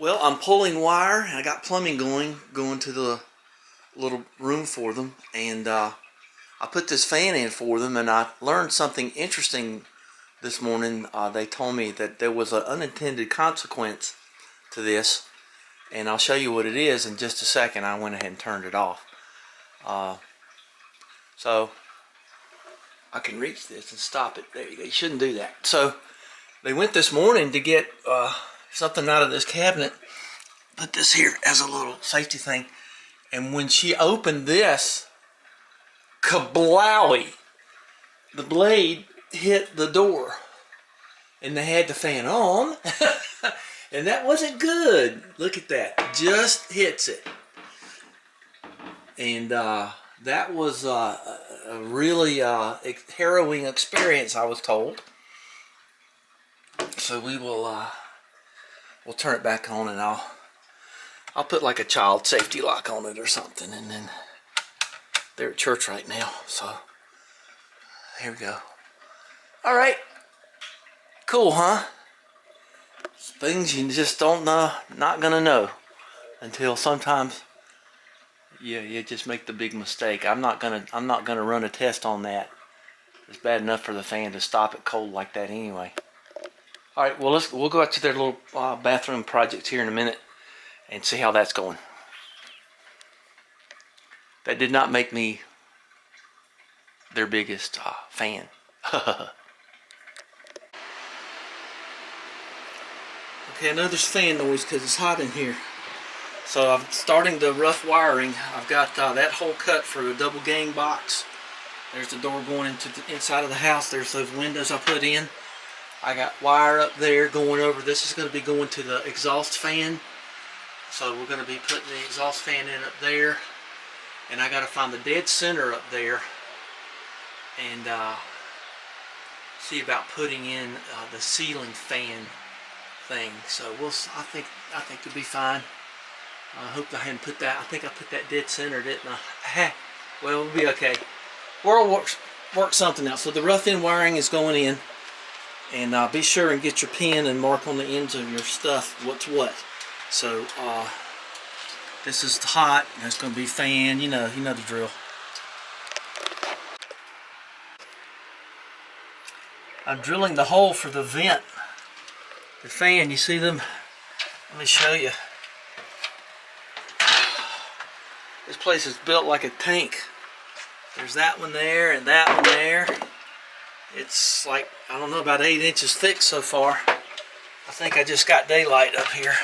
Well, I'm pulling wire, and I got plumbing going to the little room for them, and I put this fan in for them, and I learned something interesting this morning. They told me that there was an unintended consequence to this, and I'll show you what it is in just a second. I went ahead and turned it off. So I can reach this and stop it. There you go. You shouldn't do that. So they went this morning to get something out of this cabinet. Put this here as a little safety thing. And when she opened this, kablowie! The blade hit the door. And they had the fan on. And that wasn't good. Look at that. Just hits it. And that was a really harrowing experience, I was told. So we will we'll turn it back on, and I'll put like a child safety lock on it or something. And then they're at church right now, so here we go. All right, cool, huh? Things you just don't know, not gonna know until sometimes you just make the big mistake. I'm not gonna run a test on that. It's bad enough for the fan to stop it cold like that anyway. All right, well we'll go out to their little bathroom project here in a minute and see how that's going. That did not make me their biggest fan. Okay, I know there's fan noise because it's hot in here. So I'm starting the rough wiring. I've got that hole cut for a double gang box. There's the door going into the inside of the house. There's those windows I put in. I got wire up there going over. This is going to be going to the exhaust fan. So we're going to be putting the exhaust fan in up there. And I got to find the dead center up there. And see about putting in the ceiling fan thing. So I think it'll be fine. I hope I hadn't put that. I think I put that dead center, didn't I? Well, we'll be okay. We'll work something out. So the rough end wiring is going in, and be sure and get your pen and mark on the ends of your stuff what's what. So this is hot. That's going to be fan. You know the drill. I'm drilling the hole for the vent. The fan, you see them? Let me show you. This place is built like a tank. There's that one there and that one there. It's like, I don't know, about 8 inches thick so far. I think I just got daylight up here.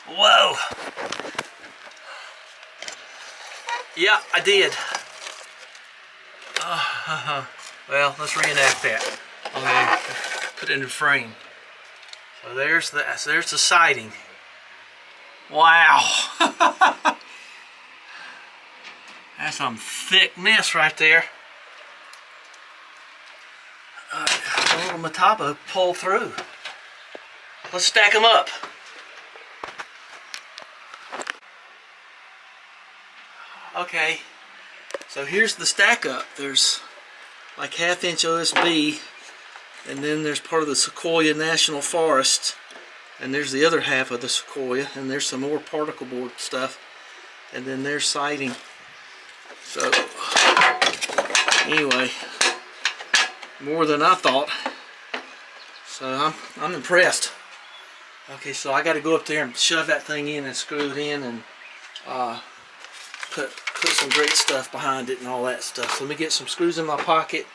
Whoa! Yeah, I did. Well, let's reenact that. Okay, put it in the frame. So there's the siding. Wow! That's some thickness right there. A little mataba pull through. Let's stack them up. Okay, so here's the stack up. There's like 1/2 inch OSB, and then there's part of the Sequoia National Forest, and there's the other half of the Sequoia, and there's some more particle board stuff, and then there's siding. So anyway, more than I thought. So I'm impressed. Okay, so I got to go up there and shove that thing in and screw it in, and put some great stuff behind it and all that stuff. So let me get some screws in my pocket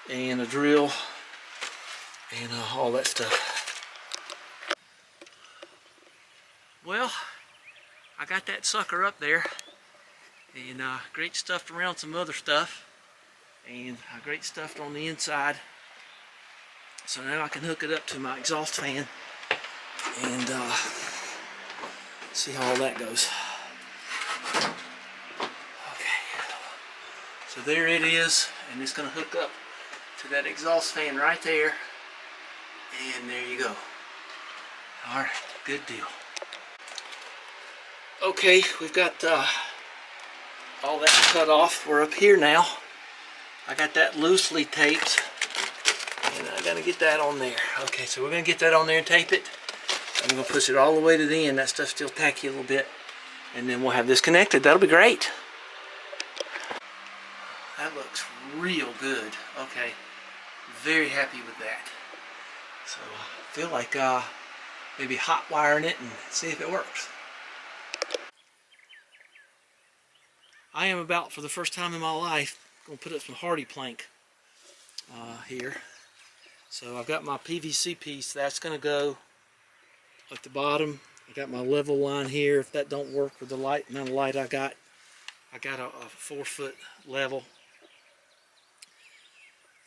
and a drill and all that stuff. Well, I got that sucker up there, and great stuffed around some other stuff, and great stuffed on the inside. So now I can hook it up to my exhaust fan and see how all that goes. Okay, so there it is, and it's going to hook up to that exhaust fan right there, and there you go. All right, good deal. Okay, we've got all that cut off. We're up here now. I got that loosely taped, and I gotta get that on there. Okay, so we're gonna get that on there and tape it, I'm going to push it all the way to the end. That stuff's still tacky a little bit. And then we'll have this connected. That'll be great. That looks real good. Okay. Very happy with that. So I feel like maybe hot wiring it and see if it works. I am about, for the first time in my life, going to put up some hardy plank here. So I've got my PVC piece. That's going to go at the bottom. I got my level line here. If that don't work with the light amount of light I got a 4-foot level.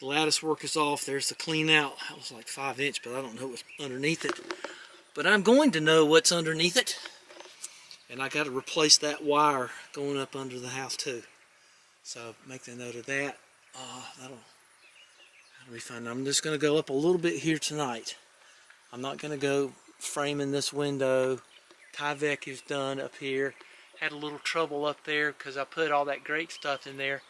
The lattice work is off. There's the clean out. That was like 5-inch, but I don't know what's underneath it. But I'm going to know what's underneath it. And I got to replace that wire going up under the house too. So make the note of that. That'll be fun. I'm just going to go up a little bit here tonight. I'm not going to go framing this window. Tyvek is done up here. Had a little trouble up there because I put all that great stuff in there.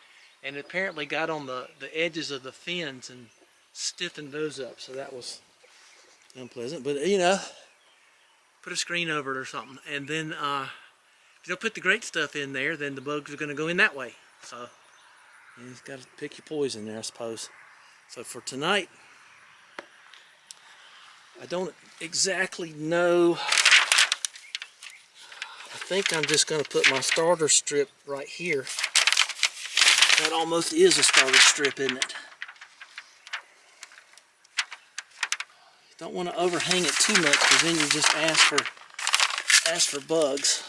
And it apparently got on the edges of the fins and stiffened those up. So that was unpleasant. But you know, put a screen over it or something. And then if you don't put the great stuff in there, then the bugs are going to go in that way. So you just got to pick your poison there, I suppose. So for tonight, I don't exactly know. I think I'm just going to put my starter strip right here. That almost is a starter strip, isn't it? You don't want to overhang it too much, because then you just ask for bugs.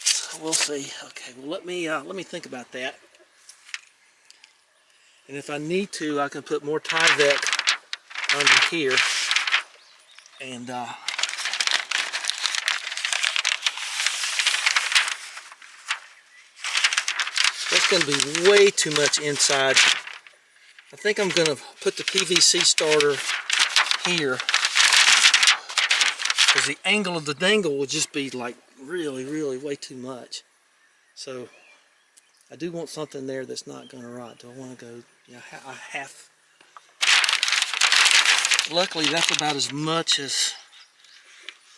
So we'll see. Okay, well let me think about that. And if I need to, I can put more Tyvek under here, and that's going to be way too much inside. I think I'm going to put the PVC starter here, because the angle of the dangle will just be like really way too much. So I do want something there that's not going to rot. Do I want to go a half? Luckily, that's about as much as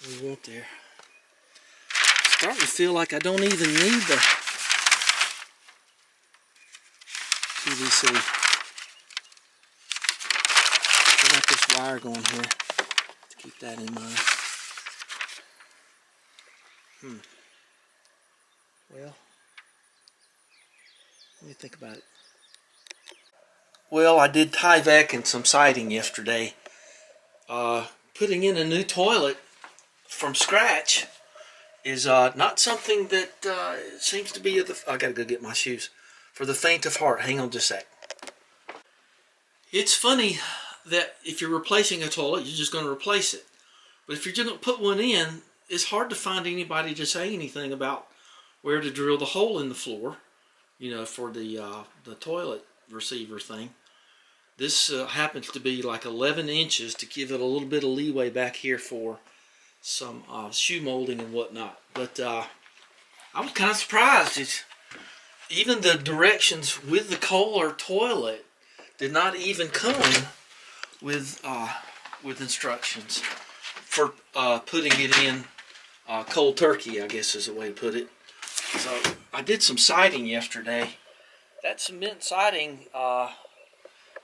we want there. I'm starting to feel like I don't even need the PVC. I got this wire going here to keep that in mind. Well, let me think about it. Well, I did Tyvek and some siding yesterday. Putting in a new toilet from scratch is not something that seems to be I gotta go get my shoes. For the faint of heart. Hang on just a sec. It's funny that if you're replacing a toilet, you're just going to replace it. But if you're just going to put one in, it's hard to find anybody to say anything about where to drill the hole in the floor, you know, for the toilet receiver thing. This happens to be like 11 inches to give it a little bit of leeway back here for some shoe molding and whatnot. But I was kind of surprised. Even the directions with the Kohler toilet did not even come with instructions for putting it in cold turkey, I guess is the way to put it. So I did some siding yesterday. That cement siding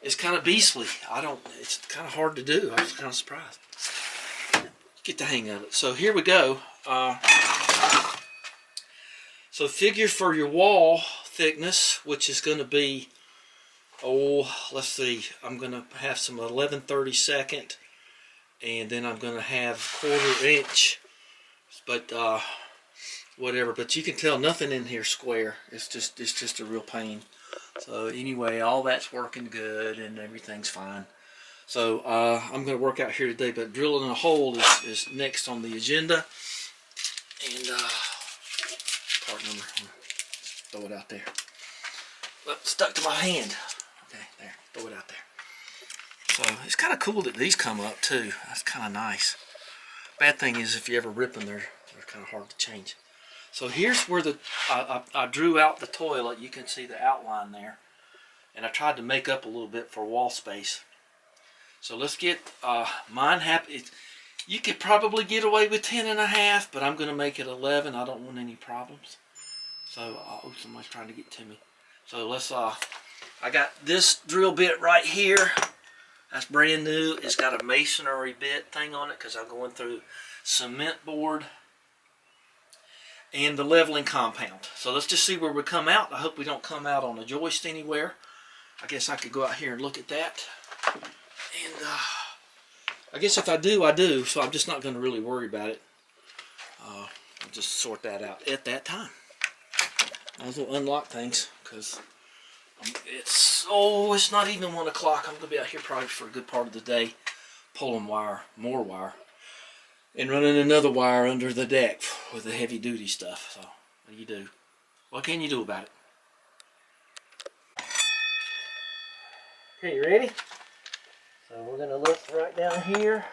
is kind of beastly. It's kind of hard to do. I was kind of surprised. Get the hang of it. So here we go. So figure for your wall thickness, which is going to be, let's see, I'm going to have some 11/32, and then I'm going to have 1/4 inch, but whatever. But you can tell nothing in here square. It's just a real pain. So anyway, all that's working good and everything's fine. So I'm going to work out here today, but drilling a hole is next on the agenda. And part number, throw it out there. Look, stuck to my hand. Okay, there, throw it out there. So it's kind of cool that these come up too. That's kind of nice. Bad thing is if you ever rip them, they're kind of hard to change. So here's where I drew out the toilet. You can see the outline there. And I tried to make up a little bit for wall space. So let's get mine happy. You could probably get away with 10.5, but I'm going to make it 11. I don't want any problems. So, oh, somebody's trying to get to me. So let's, I got this drill bit right here. That's brand new. It's got a masonry bit thing on it because I'm going through cement board and the leveling compound. So let's just see where we come out. I hope we don't come out on a joist anywhere. I guess I could go out here and look at that. And I guess if I do, I do. So I'm just not going to really worry about it. I'll just sort that out at that time. Might as well unlock things because it's not even 1 o'clock. I'm going to be out here probably for a good part of the day, pulling wire, more wire, and running another wire under the deck with the heavy duty stuff. So what do you do? What can you do about it? Okay, you ready? So we're going to look right down here.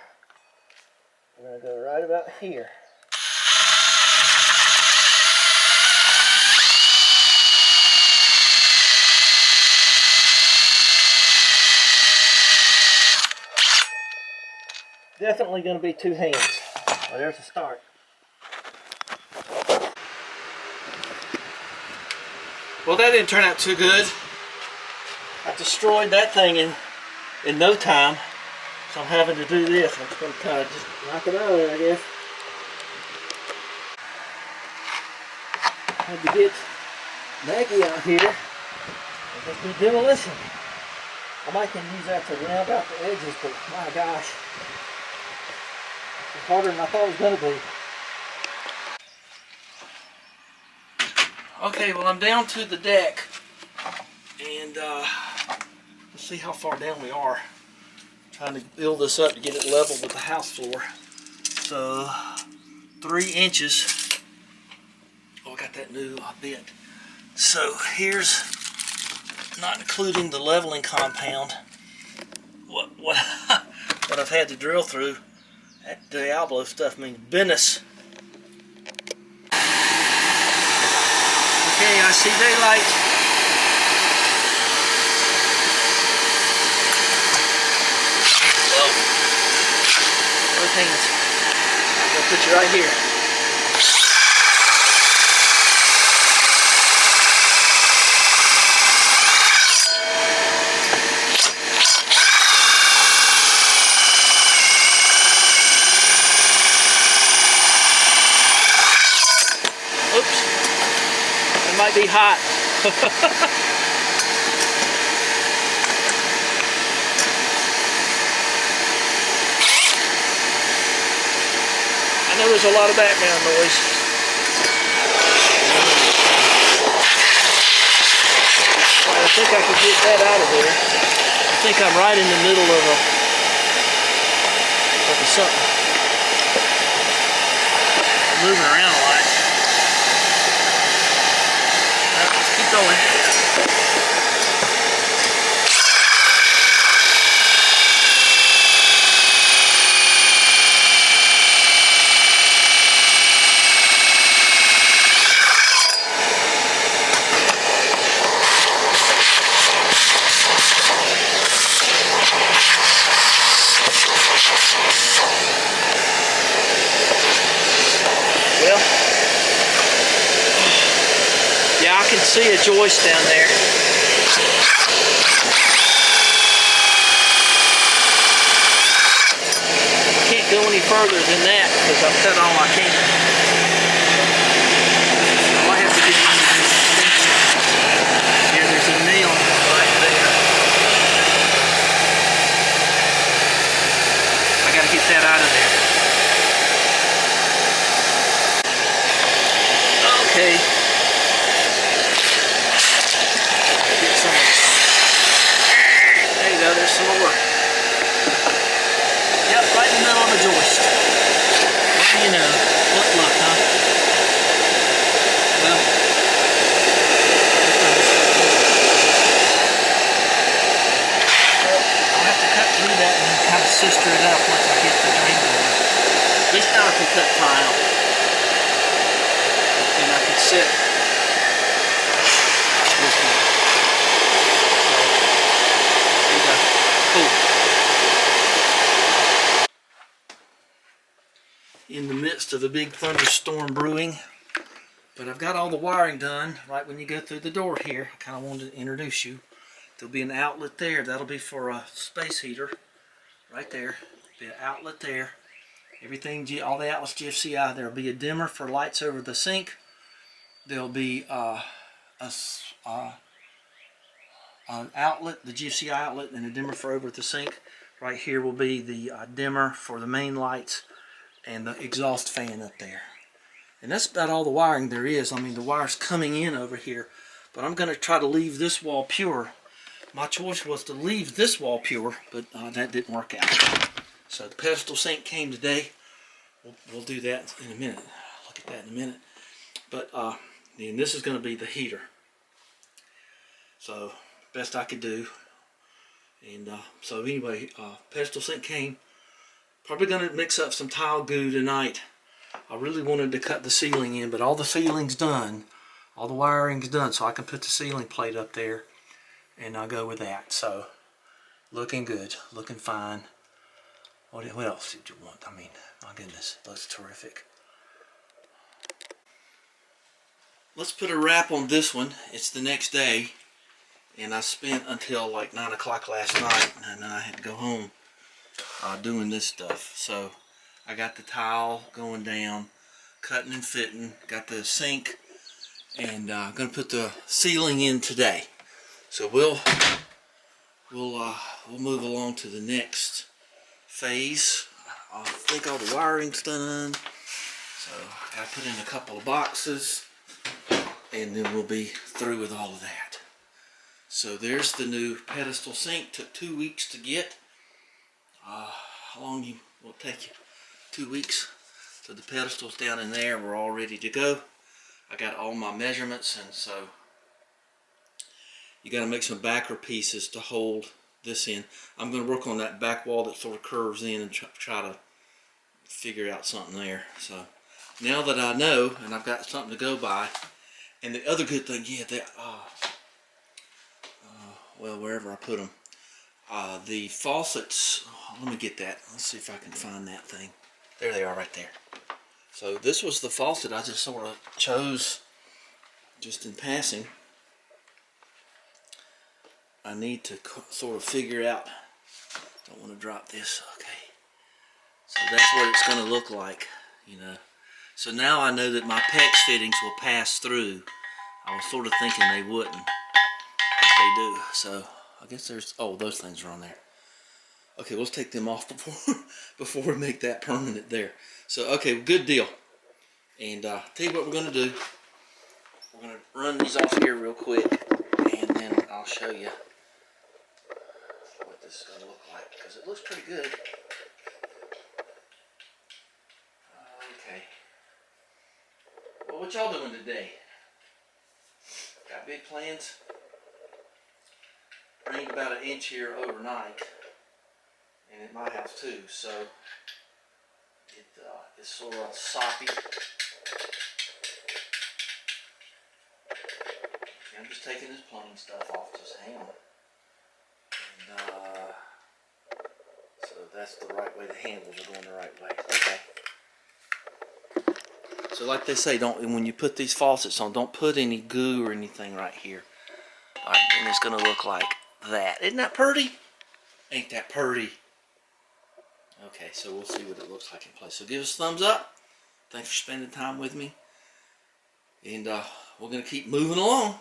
We're going to go right about here. Definitely going to be 2 hands. Well, there's a start. Well, that didn't turn out too good. I destroyed that thing in no time. So I'm having to do this. I'm just going to kind of just knock it out of there, I guess. Had to get Maggie out here and just do demolition. I might can use that to round out the edges, but my gosh. It's harder than I thought it was going to be. Okay, well I'm down to the deck, and let's see how far down we are. I'm trying to build this up to get it level with the house floor. So 3 inches. Oh, I got that new bit. So here's, not including the leveling compound, what I've had to drill through. That Diablo stuff means business. Okay, I see daylight. Whoa. Both hands. I'm going to put you right here. Might be hot. I know there's a lot of background noise. Well, I think I could get that out of there. I think I'm right in the middle of something. Moving around a lot. Keep going. Well, yeah, I can see a joist down there. I can't go any further than that because I've cut all I can. I might have to get one of these extensions. Yeah, there's a nail right there. I gotta get that out of there. Okay. There you go, there's some more. Yep, right in the middle of the joist. What do you know? What luck, huh? Well, I'll have to cut through that and kind of sister it up once I get the drain going. At least now I can cut tile. And I can sit this way. There you go. Cool. in the midst of a big thunderstorm brewing. But I've got all the wiring done right when you go through the door here. I kind of wanted to introduce you. There'll be an outlet there. That'll be for a space heater. Right there. There'll be an outlet there. Everything, all the outlets GFCI. There'll be a dimmer for lights over the sink. There'll be an outlet, the GFCI outlet, and a dimmer for over the sink. Right here will be the dimmer for the main lights and the exhaust fan up there. And that's about all the wiring there is. I mean, the wire's coming in over here, but I'm going to try to leave this wall pure. My choice was to leave this wall pure, but that didn't work out. So the pedestal sink came today. We'll do that in a minute. Look at that in a minute. But then this is going to be the heater. So best I could do. And so anyway, pedestal sink came. Probably going to mix up some tile goo tonight. I really wanted to cut the ceiling in, but all the ceiling's done. All the wiring's done, so I can put the ceiling plate up there. And I'll go with that. So, looking good, looking fine. What else did you want? I mean, my goodness, looks terrific. Let's put a wrap on this one. It's the next day, and I spent until like 9 o'clock last night, and then I had to go home doing this stuff. So, I got the tile going down, cutting and fitting, got the sink, and I'm going to put the ceiling in today. So we'll move along to the next phase. I think all the wiring's done. So I gotta put in a couple of boxes, and then we'll be through with all of that. So there's the new pedestal sink. Took 2 weeks to get. How long will it take you? 2 weeks. So the pedestal's down in there. We're all ready to go. I got all my measurements, and so you got to make some backer pieces to hold this in. I'm going to work on that back wall that sort of curves in and try to figure out something there. So now that I know, and I've got something to go by, and the other good thing, yeah, that well, wherever I put them, the faucets. Let me get that. Let's see if I can find that thing. There they are, right there. So this was the faucet I just sort of chose just in passing. I need to sort of figure out. Don't want to drop this. Okay. So that's what it's going to look like, you know. So now I know that my PEX fittings will pass through. I was sort of thinking they wouldn't, but they do. So I guess there's, oh, those things are on there. Okay, let's take them off before we make that permanent there. So, okay, good deal. And tell you what we're going to do. We're going to run these off here real quick, and then I'll show you what this is going to look like, because it looks pretty good. Okay. Well, what y'all doing today? Got big plans? Rained about an inch here overnight, and at my house too, so it's sort of soppy. I'm just taking this plumbing stuff off, just hang on. And, so that's the right way, the handles are going the right way. Okay. So like they say, when you put these faucets on, don't put any goo or anything right here. Alright, and it's going to look like that. Isn't that pretty? Ain't that pretty? Okay, so we'll see what it looks like in place. So give us a thumbs up. Thanks for spending time with me. And we're going to keep moving along.